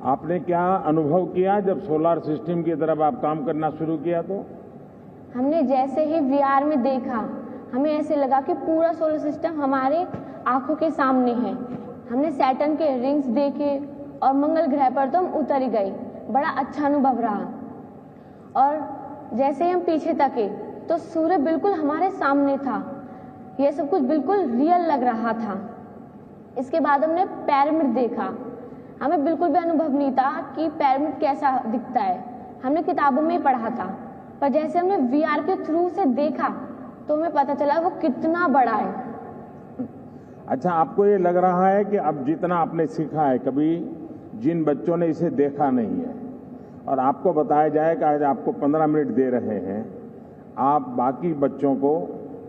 आपने क्या अनुभव किया जब सोलर सिस्टम की तरफ आप काम करना शुरू किया? तो हमने जैसे ही वीआर में देखा, हमें ऐसे लगा कि पूरा सोलर सिस्टम हमारे आंखों के सामने है। हमने सैटर्न के रिंग्स देखे और मंगल ग्रह पर तो हम उतर ही गए। बड़ा अच्छा अनुभव रहा। और जैसे ही हम पीछे तके तो सूर्य बिल्कुल हमारे सामने था। यह सब कुछ बिल्कुल रियल लग रहा था। इसके बाद हमने पिरामिड देखा। हमें बिल्कुल भी अनुभव नहीं था कि पिरामिड कैसा दिखता है। हमने किताबों में ही पढ़ा था, पर जैसे हमने वीआर के थ्रू से देखा तो हमें पता चला वो कितना बड़ा है। अच्छा, आपको ये लग रहा है कि अब जितना आपने सीखा है, कभी जिन बच्चों ने इसे देखा नहीं है और आपको बताया जाए कि आज आपको 15 मिनट दे रहे हैं, आप बाकी बच्चों को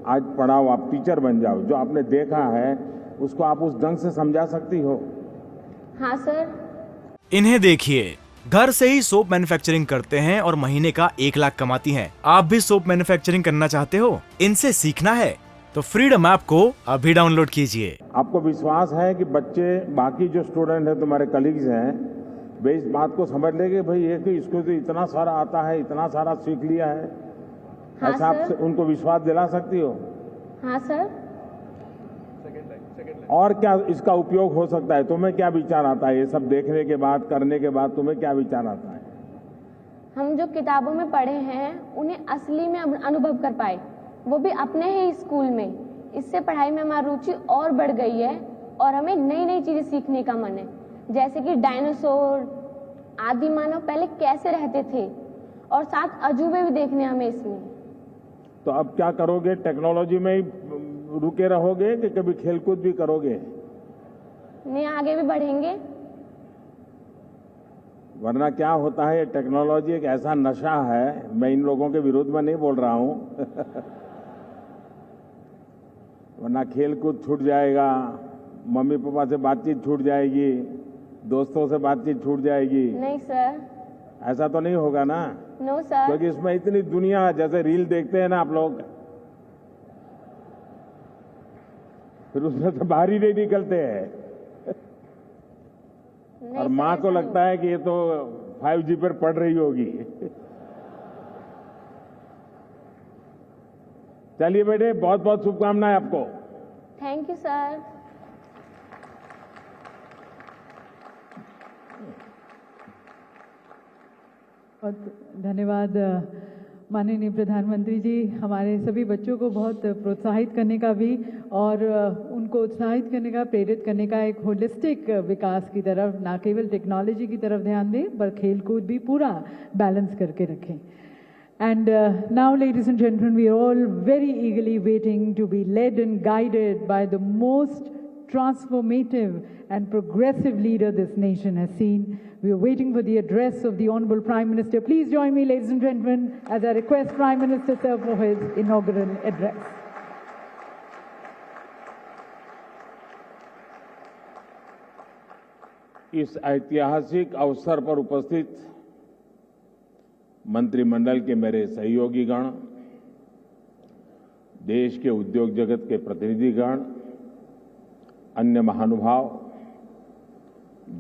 आज पढ़ाओ, आप टीचर बन जाओ, जो आपने देखा है उसको आप उस ढंग से समझा सकती हो? हाँ सर। इन्हें देखिए, घर से ही सोप मैन्युफैक्चरिंग करते हैं और महीने का 1 लाख कमाती हैं। आप भी सोप मैन्युफैक्चरिंग करना चाहते हो? इनसे सीखना है तो फ्रीडम ऐप को अभी डाउनलोड कीजिए। आपको विश्वास है कि बच्चे, बाकी जो स्टूडेंट हैं, तुम्हारे कलीग्स हैं, वे इस बात को समझ लेंगे भाई ये कि इसको तो इतना सारा आता है, इतना सारा सीख लिया है? हाँ ऐसा सर। आप उनको विश्वास दिला सकती हो? हाँ सर। और क्या इसका उपयोग हो सकता है? तुम्हें क्या विचार आता है ये सब देखने के बाद, करने के बाद तुम्हें क्या विचार आता है? हम जो किताबों में पढ़े हैं उन्हें असली में अनुभव कर पाए, वो भी अपने ही स्कूल में। इससे पढ़ाई में हमारी रुचि और बढ़ गई है और हमें नई नई चीजें सीखने का मन है, जैसे कि डायनासोर, आदि मानव पहले कैसे रहते थे, और साथ अजूबे भी देखने हमें इसमें। तो अब क्या करोगे? टेक्नोलॉजी में ही रुके रहोगे कि कभी खेलकूद भी करोगे? नहीं, आगे भी बढ़ेंगे। वरना क्या होता है, ये टेक्नोलॉजी एक ऐसा नशा है, मैं इन लोगों के विरोध में नहीं बोल रहा हूं वरना खेलकूद छूट जाएगा, मम्मी पापा से बातचीत छूट जाएगी, दोस्तों से बातचीत छूट जाएगी। नहीं सर। ऐसा तो नहीं होगा ना? No sir. क्योंकि इसमें इतनी दुनिया, जैसे रील देखते हैं ना आप लोग, फिर उसमें से बाहर ही नहीं निकलते हैं और माँ को लगता है कि ये तो 5G पर पढ़ रही होगी चलिए बेटे, बहुत बहुत शुभकामनाएं आपको। Thank you sir. बहुत धन्यवाद माननीय प्रधानमंत्री जी। हमारे सभी बच्चों को बहुत प्रोत्साहित करने का भी और उनको उत्साहित करने का, प्रेरित करने का एक होलिस्टिक विकास की तरफ, ना केवल टेक्नोलॉजी की तरफ ध्यान दें पर खेल कूद भी पूरा बैलेंस करके रखें। And now, ladies and gentlemen, we are all very eagerly waiting to be led and guided by the most transformative and progressive leader this nation has seen. We are waiting for the address of the Honorable Prime Minister. Please join me, ladies and gentlemen, as I request Prime Minister Sir for his inaugural address. इस ऐतिहासिक अवसर पर उपस्थित मंत्रिमंडल के मेरे सहयोगीगण, देश के उद्योग जगत के प्रतिनिधिगण, अन्य महानुभाव,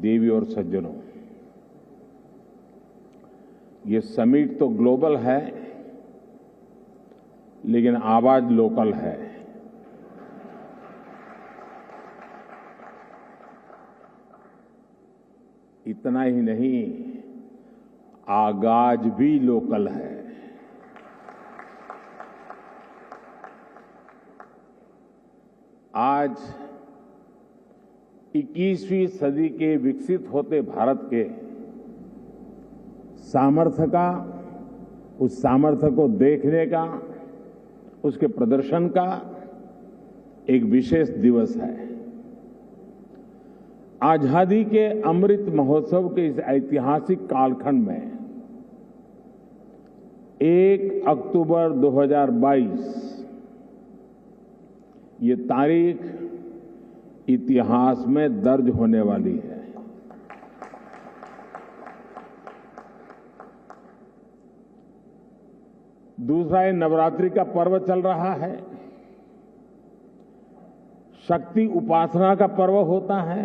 देवी और सज्जनों, ये समिट तो ग्लोबल है लेकिन आवाज लोकल है। इतना ही नहीं, आगाज भी लोकल है। आज 21वीं सदी के विकसित होते भारत के सामर्थ्य का, उस सामर्थ्य को देखने का, उसके प्रदर्शन का एक विशेष दिवस है। आजादी के अमृत महोत्सव के इस ऐतिहासिक कालखंड में 1 अक्टूबर 2022 ये तारीख इतिहास में दर्ज होने वाली है। दूसरा, ये नवरात्रि का पर्व चल रहा है, शक्ति उपासना का पर्व होता है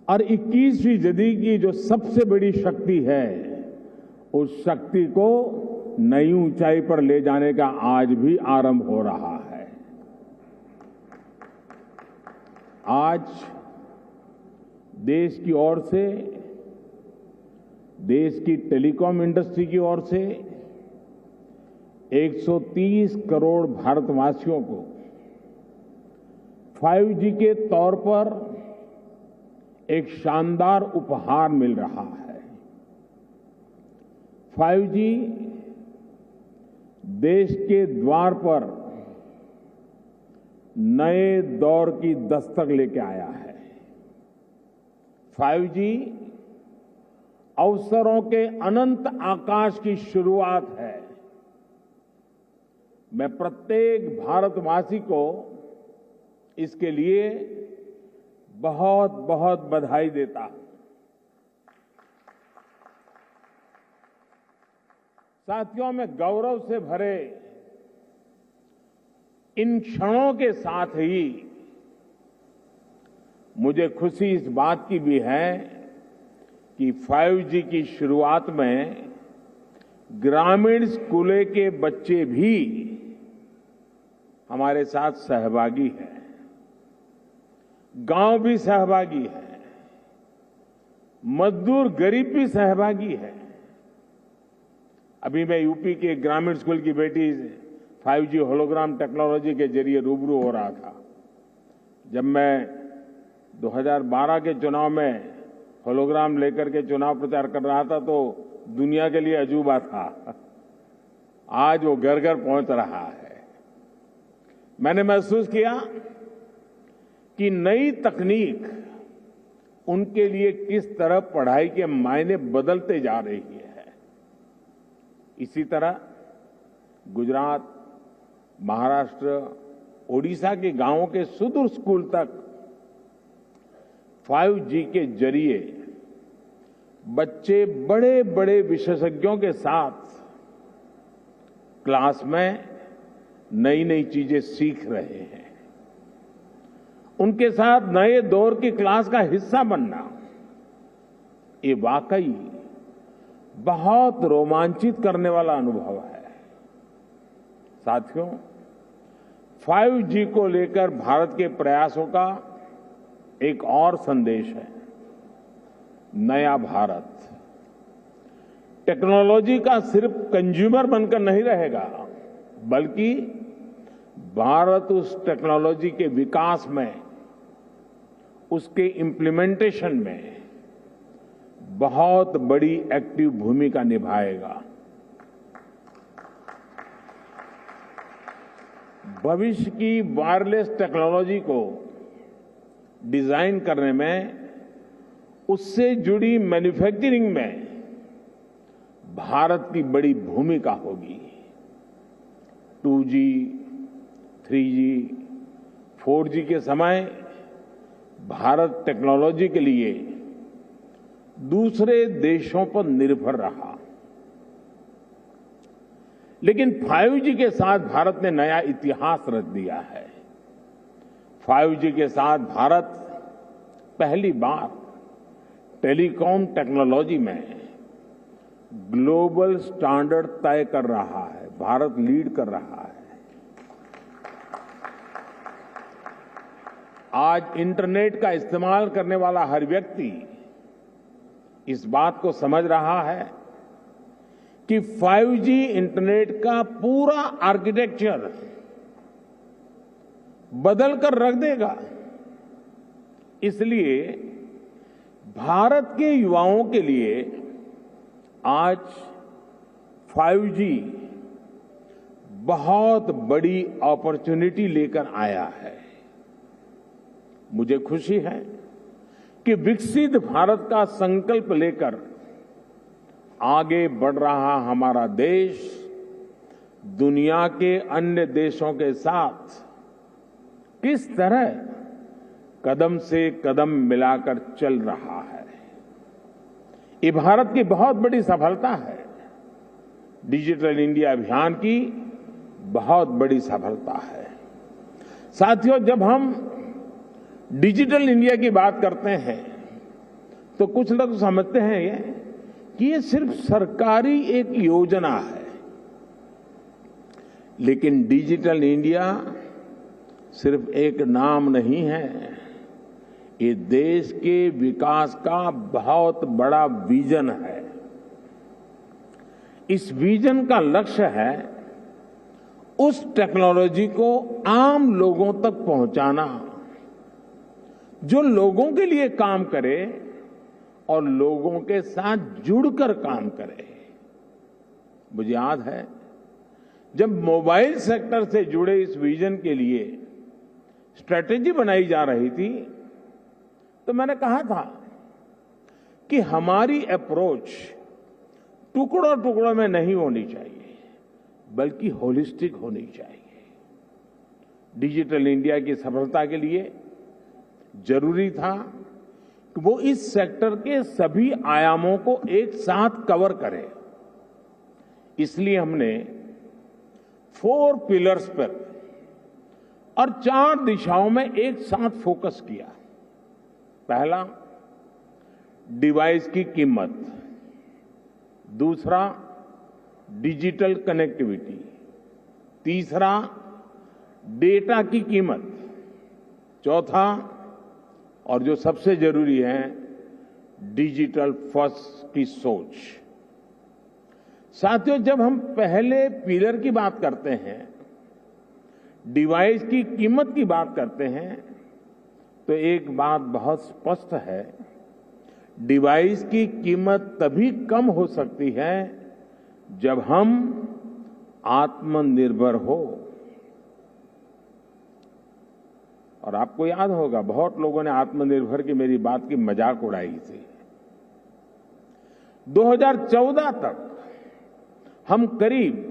और 21वीं सदी की जो सबसे बड़ी शक्ति है, उस शक्ति को नई ऊंचाई पर ले जाने का आज भी आरंभ हो रहा है। आज देश की ओर से, देश की टेलीकॉम इंडस्ट्री की ओर से 130 करोड़ भारतवासियों को 5G के तौर पर एक शानदार उपहार मिल रहा है। 5G देश के द्वार पर नए दौर की दस्तक लेके आया है। 5G अवसरों के अनंत आकाश की शुरुआत है। मैं प्रत्येक भारतवासी को इसके लिए बहुत बहुत बधाई देता हूं। साथियों, मैं गौरव से भरे इन क्षणों के साथ ही मुझे खुशी इस बात की भी है कि 5G की शुरुआत में ग्रामीण स्कूलों के बच्चे भी हमारे साथ सहभागी हैं, गांव भी सहभागी है, मजदूर गरीब भी सहभागी है। अभी मैं यूपी के ग्रामीण स्कूल की बेटी 5G होलोग्राम टेक्नोलॉजी के जरिए रूबरू हो रहा था। जब मैं 2012 के चुनाव में होलोग्राम लेकर के चुनाव प्रचार कर रहा था तो दुनिया के लिए अजूबा था। आज वो घर घर पहुंच रहा है। मैंने महसूस किया कि नई तकनीक उनके लिए किस तरह पढ़ाई के मायने बदलते जा रही है। इसी तरह गुजरात, महाराष्ट्र, ओडिशा के गांवों के सुदूर स्कूल तक 5G के जरिए बच्चे बड़े बड़े विशेषज्ञों के साथ क्लास में नई नई चीजें सीख रहे हैं। उनके साथ नए दौर की क्लास का हिस्सा बनना, ये वाकई बहुत रोमांचित करने वाला अनुभव है। साथियों, 5G को लेकर भारत के प्रयासों का एक और संदेश है, नया भारत। टेक्नोलॉजी का सिर्फ कंज्यूमर बनकर नहीं रहेगा, बल्कि भारत उस टेक्नोलॉजी के विकास में, उसके इम्प्लीमेंटेशन में बहुत बड़ी एक्टिव भूमिका निभाएगा। भविष्य की वायरलेस टेक्नोलॉजी को डिजाइन करने में, उससे जुड़ी मैन्युफैक्चरिंग में भारत की बड़ी भूमिका होगी। 2G, 3G, 4G के समय भारत टेक्नोलॉजी के लिए दूसरे देशों पर निर्भर रहा, लेकिन 5G के साथ भारत ने नया इतिहास रच दिया है। 5G के साथ भारत पहली बार टेलीकॉम टेक्नोलॉजी में ग्लोबल स्टैंडर्ड तय कर रहा है। भारत लीड कर रहा है। आज इंटरनेट का इस्तेमाल करने वाला हर व्यक्ति इस बात को समझ रहा है कि 5G इंटरनेट का पूरा आर्किटेक्चर बदल कर रख देगा। इसलिए भारत के युवाओं के लिए आज 5G बहुत बड़ी अपॉर्चुनिटी लेकर आया है। मुझे खुशी है कि विकसित भारत का संकल्प लेकर आगे बढ़ रहा हमारा देश दुनिया के अन्य देशों के साथ किस तरह कदम से कदम मिलाकर चल रहा है। ये भारत की बहुत बड़ी सफलता है। डिजिटल इंडिया अभियान की बहुत बड़ी सफलता है। साथियों, जब हम डिजिटल इंडिया की बात करते हैं तो कुछ लोग समझते हैं कि ये सिर्फ सरकारी एक योजना है, लेकिन डिजिटल इंडिया सिर्फ एक नाम नहीं है, ये देश के विकास का बहुत बड़ा विजन है। इस विजन का लक्ष्य है उस टेक्नोलॉजी को आम लोगों तक पहुंचाना जो लोगों के लिए काम करे और लोगों के साथ जुड़कर काम करे। मुझे याद है जब मोबाइल सेक्टर से जुड़े इस विजन के लिए स्ट्रेटेजी बनाई जा रही थी तो मैंने कहा था कि हमारी अप्रोच टुकड़ों टुकड़ों में नहीं होनी चाहिए, बल्कि होलिस्टिक होनी चाहिए। डिजिटल इंडिया की सफलता के लिए जरूरी था कि वो इस सेक्टर के सभी आयामों को एक साथ कवर करे। इसलिए हमने 4 पिलर्स पर और 4 दिशाओं में एक साथ फोकस किया। पहला, डिवाइस की कीमत। दूसरा, डिजिटल कनेक्टिविटी। तीसरा, डेटा की कीमत। चौथा, और जो सबसे जरूरी है, डिजिटल फर्स्ट की सोच। साथियों, जब हम पहले पिलर की बात करते हैं, डिवाइस की कीमत की बात करते हैं, तो एक बात बहुत स्पष्ट है, डिवाइस की कीमत तभी कम हो सकती है जब हम आत्मनिर्भर हो। और आपको याद होगा बहुत लोगों ने आत्मनिर्भर की मेरी बात की मजाक उड़ाई थी। 2014 तक हम करीब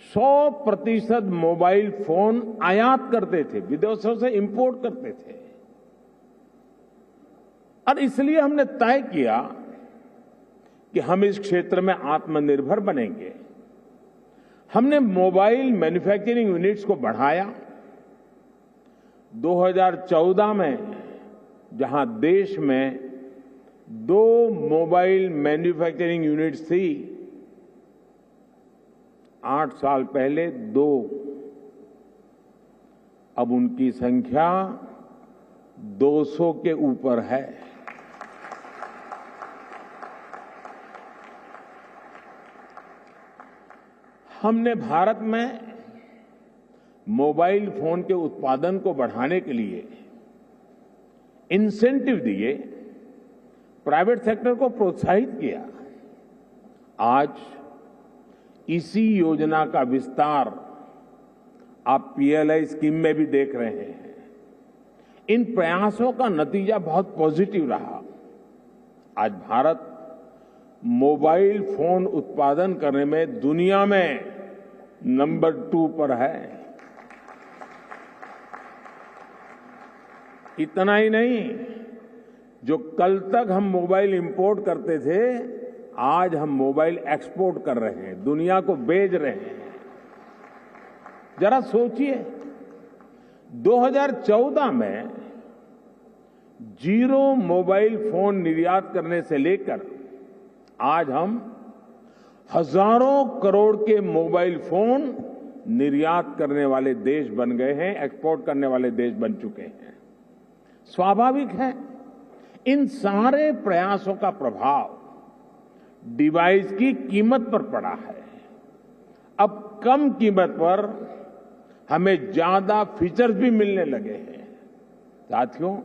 100% मोबाइल फोन आयात करते थे, विदेशों से इंपोर्ट करते थे। और इसलिए हमने तय किया कि हम इस क्षेत्र में आत्मनिर्भर बनेंगे। हमने मोबाइल मैन्युफैक्चरिंग यूनिट्स को बढ़ाया। 2014 में जहां देश में 2 मोबाइल मैन्युफैक्चरिंग यूनिट्स थी, 8 साल पहले 2, अब उनकी संख्या 200 के ऊपर है। हमने भारत में मोबाइल फोन के उत्पादन को बढ़ाने के लिए इंसेंटिव दिए, प्राइवेट सेक्टर को प्रोत्साहित किया। आज इसी योजना का विस्तार आप पीएलआई स्कीम में भी देख रहे हैं। इन प्रयासों का नतीजा बहुत पॉजिटिव रहा। आज भारत मोबाइल फोन उत्पादन करने में दुनिया में नंबर 2 पर है। इतना ही नहीं, जो कल तक हम मोबाइल इंपोर्ट करते थे, आज हम मोबाइल एक्सपोर्ट कर रहे हैं, दुनिया को बेच रहे हैं। जरा सोचिए, 2014 में 0 मोबाइल फोन निर्यात करने से लेकर आज हम हजारों करोड़ के मोबाइल फोन निर्यात करने वाले देश बन गए हैं, एक्सपोर्ट करने वाले देश बन चुके हैं। स्वाभाविक है, इन सारे प्रयासों का प्रभाव डिवाइस की कीमत पर पड़ा है। अब कम कीमत पर हमें ज्यादा फीचर्स भी मिलने लगे हैं। साथियों,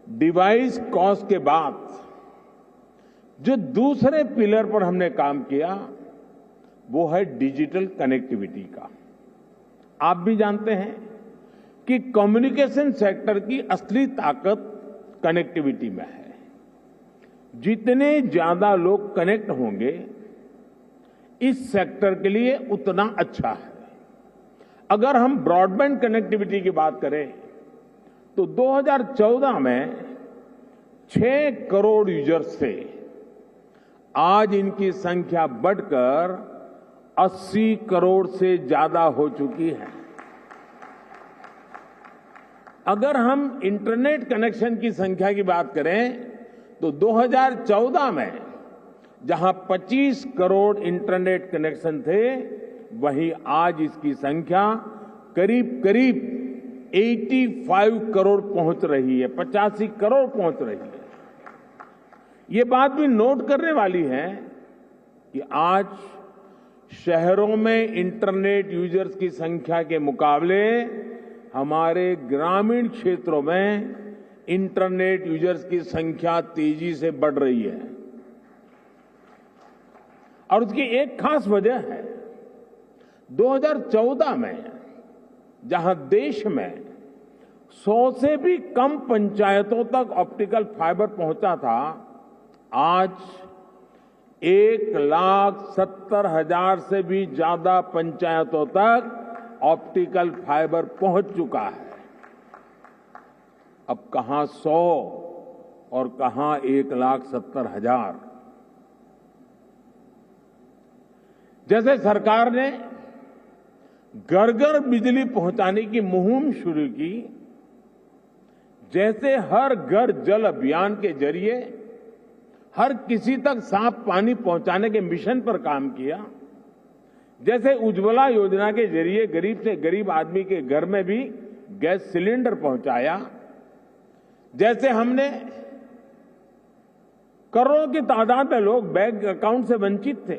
डिवाइस कॉस्ट के बाद जो दूसरे पिलर पर हमने काम किया वो है डिजिटल कनेक्टिविटी का। आप भी जानते हैं कि कम्युनिकेशन सेक्टर की असली ताकत कनेक्टिविटी में है। जितने ज्यादा लोग कनेक्ट होंगे इस सेक्टर के लिए उतना अच्छा है। अगर हम ब्रॉडबैंड कनेक्टिविटी की बात करें तो 2014 में 6 करोड़ यूजर्स थे, आज इनकी संख्या बढ़कर 80 करोड़ से ज्यादा हो चुकी है। अगर हम इंटरनेट कनेक्शन की संख्या की बात करें तो 2014 में जहां 25 करोड़ इंटरनेट कनेक्शन थे, वहीं आज इसकी संख्या करीब करीब 85 करोड़ पहुंच रही है, 85 करोड़ पहुंच रही है। ये बात भी नोट करने वाली है कि आज शहरों में इंटरनेट यूजर्स की संख्या के मुकाबले हमारे ग्रामीण क्षेत्रों में इंटरनेट यूजर्स की संख्या तेजी से बढ़ रही है। और उसकी एक खास वजह है, 2014 में जहां देश में 100 से भी कम पंचायतों तक ऑप्टिकल फाइबर पहुंचा था, आज 1,70,000 से भी ज्यादा पंचायतों तक ऑप्टिकल फाइबर पहुंच चुका है। अब कहां 100 और कहां 1,70,000। जैसे सरकार ने घर घर बिजली पहुंचाने की मुहिम शुरू की, जैसे हर घर जल अभियान के जरिए हर किसी तक साफ पानी पहुंचाने के मिशन पर काम किया, जैसे उज्ज्वला योजना के जरिए गरीब से गरीब आदमी के घर में भी गैस सिलेंडर पहुंचाया, जैसे हमने करोड़ों की तादाद में लोग बैंक अकाउंट से वंचित थे,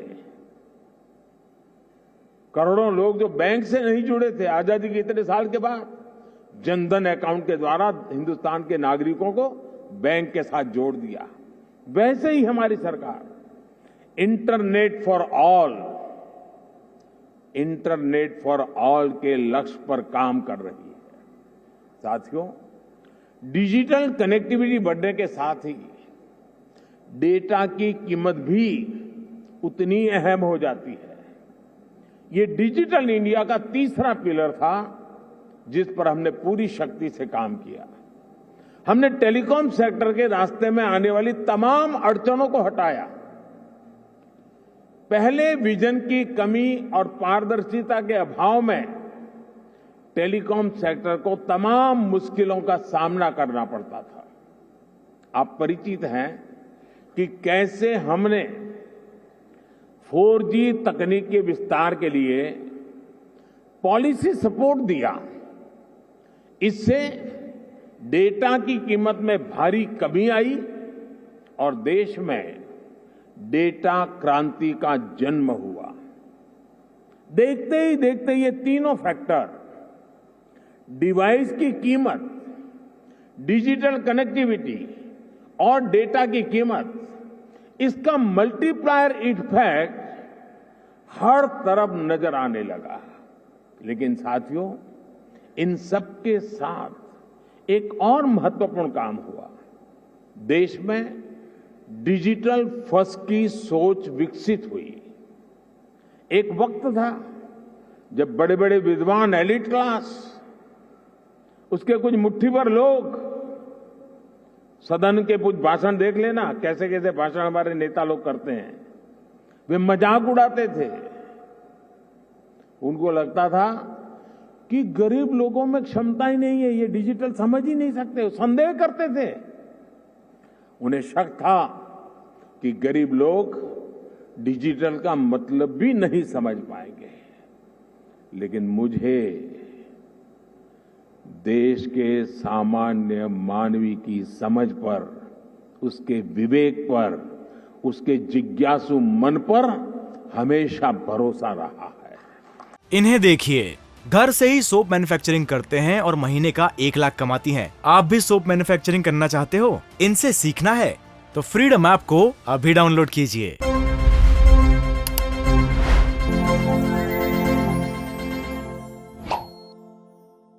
करोड़ों लोग जो बैंक से नहीं जुड़े थे, आजादी के इतने साल के बाद जनधन अकाउंट के द्वारा हिंदुस्तान के नागरिकों को बैंक के साथ जोड़ दिया। वैसे ही हमारी सरकार इंटरनेट फॉर ऑल के लक्ष्य पर काम कर रही है। साथियों, डिजिटल कनेक्टिविटी बढ़ने के साथ ही डेटा की कीमत भी उतनी अहम हो जाती है। ये डिजिटल इंडिया का तीसरा पिलर था जिस पर हमने पूरी शक्ति से काम किया। हमने टेलीकॉम सेक्टर के रास्ते में आने वाली तमाम अड़चनों को हटाया। पहले विजन की कमी और पारदर्शिता के अभाव में टेलीकॉम सेक्टर को तमाम मुश्किलों का सामना करना पड़ता था। आप परिचित हैं कि कैसे हमने 4G तकनीक के विस्तार के लिए पॉलिसी सपोर्ट दिया। इससे डेटा की कीमत में भारी कमी आई और देश में डेटा क्रांति का जन्म हुआ। देखते ही देखते ये तीनों फैक्टर, डिवाइस की कीमत, डिजिटल कनेक्टिविटी और डेटा की कीमत, इसका मल्टीप्लायर इफेक्ट हर तरफ नजर आने लगा। लेकिन साथियों, इन सब के साथ एक और महत्वपूर्ण काम हुआ। देश में डिजिटल फर्स्ट की सोच विकसित हुई। एक वक्त था जब बड़े बड़े विद्वान, एलिट क्लास, उसके कुछ मुट्ठी भर लोग, सदन के कुछ भाषण देख लेना, कैसे कैसे भाषण हमारे नेता लोग करते हैं, वे मजाक उड़ाते थे। उनको लगता था कि गरीब लोगों में क्षमता ही नहीं है, ये डिजिटल समझ ही नहीं सकते, संदेह करते थे। उन्हें शक था कि गरीब लोग डिजिटल का मतलब भी नहीं समझ पाएंगे। लेकिन मुझे देश के सामान्य मानवी की समझ पर, उसके विवेक पर, उसके जिज्ञासु मन पर हमेशा भरोसा रहा है। इन्हें देखिए, घर से ही सोप मैन्युफैक्चरिंग करते हैं और महीने का 1 लाख कमाती हैं। आप भी सोप मैन्युफैक्चरिंग करना चाहते हो? इनसे सीखना है तो फ्रीडम ऐप को अभी डाउनलोड कीजिए।